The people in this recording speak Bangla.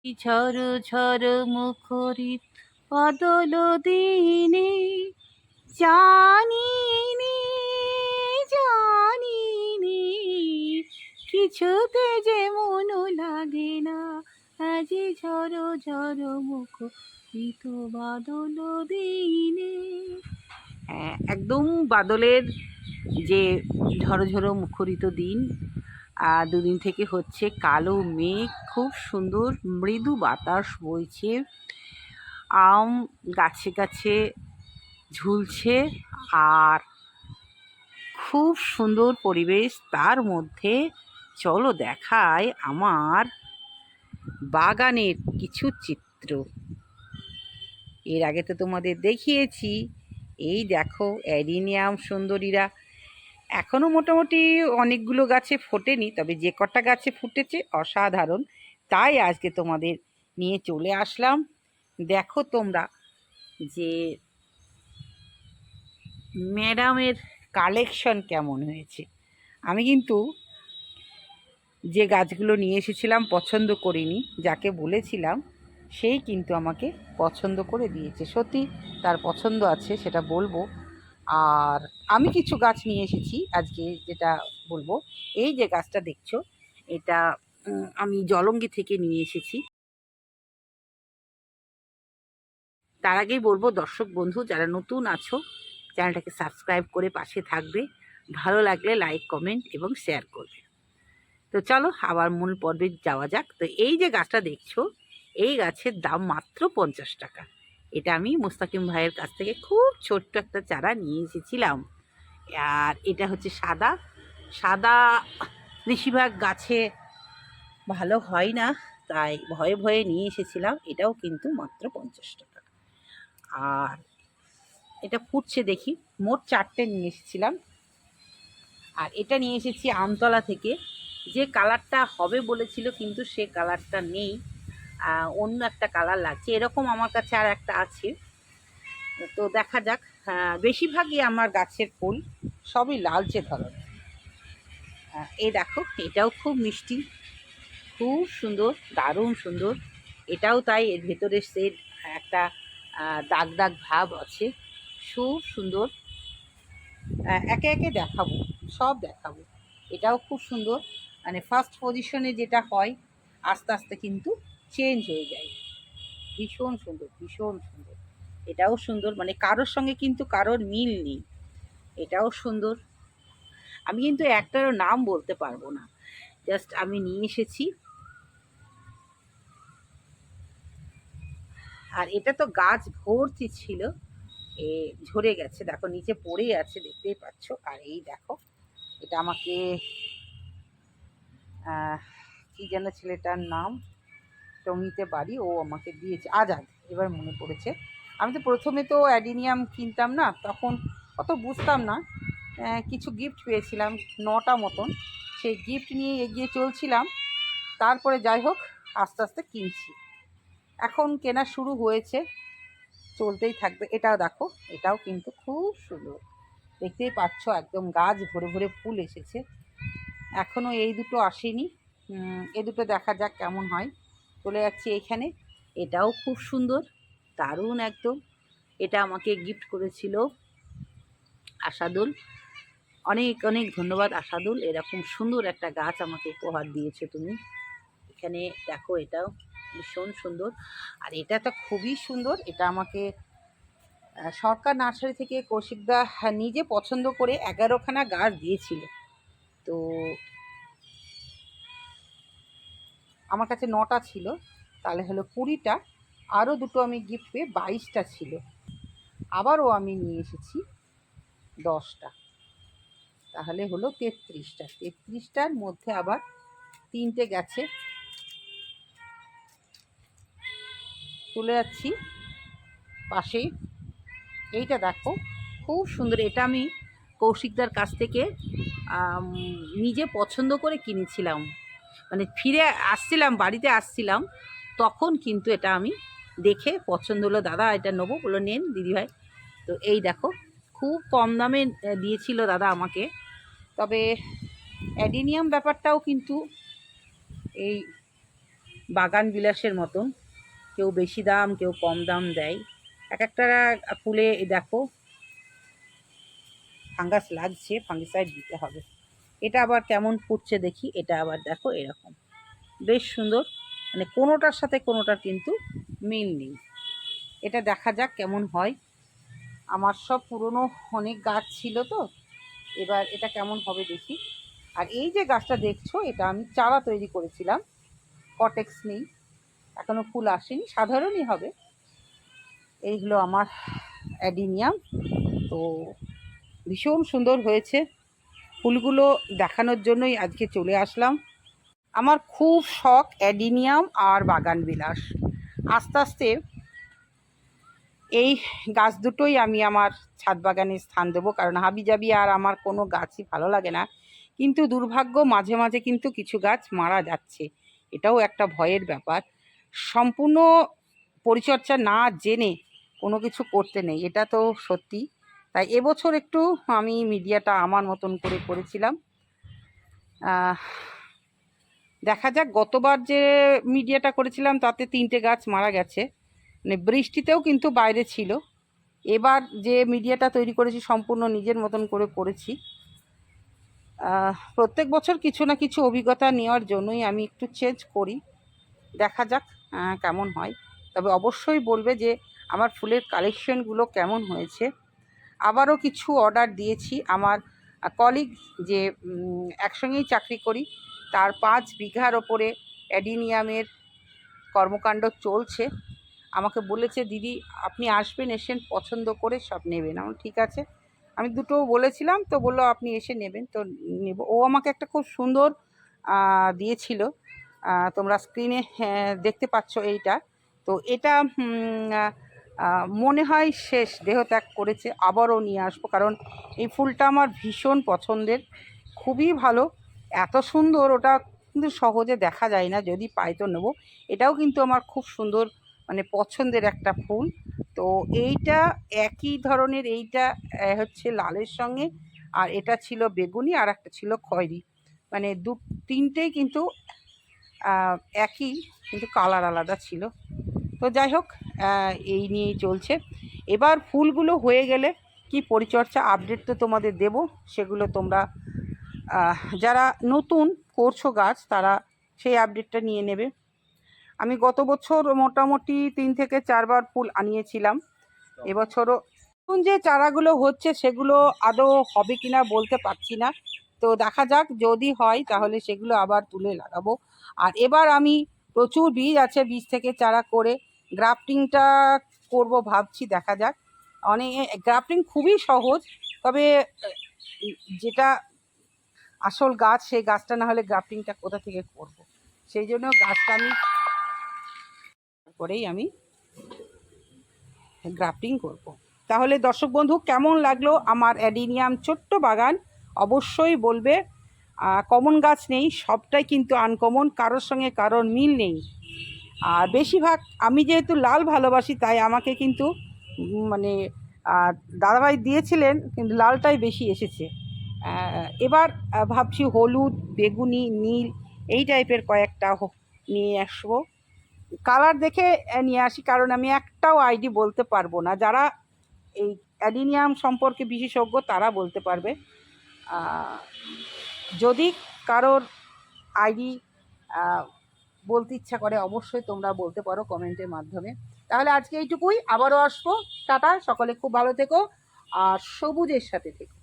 ঝড় ঝড় মুখরিত বাদল দিনে জানিনি জানিনি কিছুতে যে মন লাগে না, আজি ঝড় ঝড় মুখরিত বাদল দিনে। হ্যাঁ, একদম বাদলের যে ঝড়ো ঝড়ো মুখরিত দিন। দুদিন থেকে হচ্ছে কালো মেঘ, খুব সুন্দর মৃদু বাতাস বইছে, আম গাছে গাছে ঝুলছে, আর খুব সুন্দর পরিবেশ। তার মধ্যে চলো দেখায় আমার বাগানের কিছু চিত্র। এর আগে তো তোমাদের দেখিয়েছি। এই দেখো অ্যাডিনিয়াম সুন্দরীরা এখনও মোটামুটি অনেকগুলো গাছে ফোটেনি, তবে যে কটা গাছে ফুটেছে অসাধারণ। তাই আজকে তোমাদের নিয়ে চলে আসলাম। দেখো তোমরা যে ম্যাডামের কালেকশন কেমন হয়েছে। আমি কিন্তু যে গাছগুলো নিয়ে এসেছিলাম পছন্দ করিনি, যাকে বলেছিলাম সেই কিন্তু আমাকে পছন্দ করে দিয়েছে। সত্যি তার পছন্দ আছে, সেটা বলবো। আর আমি কিছু গাছ নিয়ে এসেছি আজকে, যেটা বলবো। এই যে গাছটা দেখছো, এটা আমি জলঙ্গি থেকে নিয়ে এসেছি। তার আগেই বলবো, দর্শক বন্ধু যারা নতুন আছো চ্যানেলটাকে সাবস্ক্রাইব করে পাশে থাকবে, ভালো লাগলে লাইক কমেন্ট এবং শেয়ার করবে। তো চলো আবার মূল পর্বে যাওয়া যাক। তো এই যে গাছটা দেখছো, এই গাছের দাম মাত্র 50 টাকা। এটা আমি মুস্তাকিম ভাইয়ের কাছ থেকে খুব ছোট্ট একটা চারা নিয়ে এসেছিলাম। আর এটা হচ্ছে সাদা সাদা, বেশিরভাগ গাছে ভালো হয় না, তাই ভয়ে ভয়ে নিয়ে এসেছিলাম। এটাও কিন্তু মাত্র 50 টাকা। আর এটা ফুটছে দেখি, মোট 4টে নিয়ে এসেছিলাম। আর এটা নিয়ে এসেছি আমতলা থেকে। যে কালারটা হবে বলেছিল কিন্তু সে কালারটা নেই, অন্য একটা কালার লাগছে। এরকম আমার কাছে আর একটা আছে, তো দেখা যাক। বেশিরভাগই আমার গাছের ফুল সবই লালচে ধরনের। এই দেখো, এটাও খুব মিষ্টি, খুব সুন্দর, দারুণ সুন্দর। এটাও তাই, এর ভেতরে সেট একটা দাগ দাগ ভাব আছে, খুব সুন্দর। একে একে দেখাবো, সব দেখাবো। এটাও খুব সুন্দর, মানে ফার্স্ট পজিশনে যেটা হয় আস্তে আস্তে কিন্তু চেঞ্জ হয়ে যায়। ভীষণ সুন্দর, ভীষণ সুন্দর। এটাও সুন্দর, মানে কারোর সঙ্গে কিন্তু কারোর মিল নেই। এটাও সুন্দর। আমি কিন্তু একটারও নাম বলতে পারবো না, জাস্ট আমি নিয়ে এসেছি। আর এটা তো গাছ ভর্তি ছিল, ঝরে গেছে, দেখো নিচে পড়েই আছে, দেখতেই পাচ্ছ। আর এই দেখো, এটা আমাকে কি যেন ছেলেটার নাম, টমিতে বাড়ি, ও আমাকে দিয়েছে, আজাদ, এবার মনে পড়েছে। আমি তো প্রথমে তো অ্যাডিনিয়াম কিনতাম না, তখন অত বুঝতাম না। কিছু গিফট পেয়েছিলাম 9টা মতন, সেই গিফট নিয়ে এগিয়ে চলছিলাম। তারপরে যাই হোক আস্তে আস্তে কিনছি, এখন কেনা শুরু হয়েছে, চলতেই থাকবে। এটাও দেখো, এটাও কিন্তু খুব সুন্দর, দেখতেই পাচ্ছ একদম গাছ ভরে ভরে ফুল এসেছে। এখনও এই দুটো আসেনি, এ দুটো দেখা যাক কেমন হয়। চলে যাচ্ছি এইখানে। এটাও খুব সুন্দর, দারুণ একদম। এটা আমাকে গিফট করেছিল আশাদুল। অনেক অনেক ধন্যবাদ আশাদুল, এরকম সুন্দর একটা গাছ আমাকে উপহার দিয়েছো তুমি। এখানে দেখো, এটাও ভীষণ সুন্দর। আর এটা তো খুবই সুন্দর, এটা আমাকে সরকার নার্সারি থেকে কৌশিকদা নিজে পছন্দ করে 11খানা গাছ দিয়েছিল। তো আমার কাছে 9টা ছিল, তাহলে হলো 20টা। আরও দুটো আমি গিফট পেয়ে 22টা ছিল। আবারও আমি নিয়ে এসেছি 10টা, তাহলে হলো 33টা। 33টার মধ্যে আবার 3টে গেছে। চলে যাচ্ছি পাশেই। এইটা দেখো, খুব সুন্দর। এটা আমি কৌশিকদার কাছ থেকে নিজে পছন্দ করে কিনেছিলাম, মানে ফিরে আসছিলাম, বাড়িতে আসছিলাম, তখন কিন্তু এটা আমি দেখে পছন্দ হলো। দাদা এটা নেবো, বললো নেন দিদিভাই। তো এই দেখো, খুব কম দামে দিয়েছিল দাদা আমাকে। তবে অ্যাডিনিয়াম ব্যাপারটাও কিন্তু এই বাগান বিলাসের মতন, কেউ বেশি দাম কেউ কম দাম দেয়। এক একটা ফুলে দেখো ফাঙ্গাস লাগছে, ফাঙ্গিসাইড দিতে হবে। এটা আবার কেমন ফুটছে দেখি, এটা আবার দেখো এরকম বেশ সুন্দর, মানে কোনোটার সাথে কোনোটার কিন্তু মিল নেই। এটা দেখা যাক কেমন হয়। আমার সব পুরনো অনেক গাছ ছিল তো, এবার এটা কেমন হবে দেখি। আর এই যে গাছটা দেখছো, এটা আমি চারা তৈরি করেছিলাম, কটেক্স নেই, এখনো ফুল আসেনি, সাধারণই হবে। এই হলো আমার অ্যাডিনিয়াম। তো ভীষণ সুন্দর হয়েছে, ফুলগুলো দেখানোর জন্যই আজকে চলে আসলাম। আমার খুব শখ অ্যাডিনিয়াম আর বাগান বিলাস। আস্তে আস্তে এই গাছ দুটোই আমি আমার ছাদ বাগানে স্থান দেবো, কারণ হাবিজাবি আর আমার কোনো গাছই ভালো লাগে না। কিন্তু দুর্ভাগ্য, মাঝে মাঝে কিন্তু কিছু গাছ মারা যাচ্ছে, এটাও একটা ভয়ের ব্যাপার। সম্পূর্ণ পরিচর্যা না জেনে কোনো কিছু করতে নেই, এটা তো সত্যি। তাই এবছর একটু আমি মিডিয়াটা আমার মতন করে করেছিলাম। দেখা যাক, গতবার যে মিডিয়াটা করেছিলাম তাতে 3টে গাছ মারা গেছে, মানে বৃষ্টিতেও কিন্তু বাইরে ছিল। এবার যে মিডিয়াটা তৈরি করেছি সম্পূর্ণ নিজের মতন করে করেছি। প্রত্যেক বছর কিছু না কিছু অভিজ্ঞতা নেওয়ার জন্যই আমি একটু চেঞ্জ করি, দেখা যাক কেমন হয়। তবে অবশ্যই বলবে যে আমার ফুলের কালেকশনগুলো কেমন হয়েছে। আবারও কিছু অর্ডার দিয়েছি। আমার কলিগ যে একসঙ্গেই চাকরি করি, তার 5 বিঘার ওপরে অ্যাডিনিয়ামের কর্মকাণ্ড চলছে। আমাকে বলেছে, দিদি আপনি আসবেন, এসে পছন্দ করে সব নেবেন। আমার ঠিক আছে, আমি দুটো বলেছিলাম তো, বললো আপনি এসে নেবেন, তো নেব। ও আমাকে একটা খুব সুন্দর দিয়েছিল, তোমরা স্ক্রিনে দেখতে পাচ্ছ এইটা। তো এটা মনে হয় শেষ, দেহত্যাগ করেছে, আবারও নিয়ে আসবো, কারণ এই ফুলটা আমার ভীষণ পছন্দের, খুবই ভালো, এত সুন্দর। ওটা কিন্তু সহজে দেখা যায় না, যদি পাই তো নেবো। এটাও কিন্তু আমার খুব সুন্দর, মানে পছন্দের একটা ফুল। তো এইটা একই ধরনের, এইটা হচ্ছে লালের সঙ্গে, আর এটা ছিল বেগুনি, আর একটা ছিল খয়েরি, মানে তিনটেই কিন্তু একই, কিন্তু কালার আলাদা ছিল। তো যাই হোক, এই নিয়েই চলছে। এবার ফুলগুলো হয়ে গেলে কি পরিচর্যা আপডেট তো তোমাদের দেব, সেগুলো তোমরা যারা নতুন করছো গাছ তারা সেই আপডেটটা নিয়ে নেবে। আমি গত বছর মোটামুটি 3 থেকে 4 বার ফুল আনিয়েছিলাম, এবছরও নতুন যে চারাগুলো হচ্ছে সেগুলো আদৌ হবে কিনা বলতে পারছি না। তো দেখা যাক, যদি হয় তাহলে সেগুলো আবার তুলে লাগাবো। আর এবার আমি প্রচুর বীজ আছে, বীজ থেকে চারা করে গ্রাফটিংটা করব ভাবছি, দেখা যাক। অনেক গ্রাফটিং খুবই সহজ, তবে যেটা আসল গাছ সেই গাছটা না হলে গ্রাফটিংটা কোথা থেকে করব, সেই জন্য গাছটা আমি করেই আমি গ্রাফটিং করব। তাহলে দর্শক বন্ধু, কেমন লাগলো আমার অ্যাডিনিয়াম ছোট্ট বাগান অবশ্যই বলবে। কমন গাছ নেই, সবটাই কিন্তু আনকমন, কারোর সঙ্গে কারোর মিল নেই। আর বেশিরভাগ আমি যেহেতু লাল ভালোবাসি, তাই আমাকে কিন্তু মানে দাদাভাই দিয়েছিলেন, কিন্তু লালটাই বেশি এসেছে। এবার ভাবছি হলুদ, বেগুনি, নীল এই টাইপের কয়েকটা নিয়ে আসবো। কালার দেখে নিয়ে আসি, কারণ আমি একটাও আইডি বলতে পারবো না। যারা এই অ্যাডিনিয়াম সম্পর্কে বিশেষজ্ঞ তারা বলতে পারবে। যদি কারোর আইডি বলতে ইচ্ছা করে অবশ্যই তোমরা বলতে পারো কমেন্টের মাধ্যমে। তাহলে আজকে এইটুকুই, আবারও আসবো, টাটা, সকলে খুব ভালো থেকো আর সবুজের সাথে থেকো।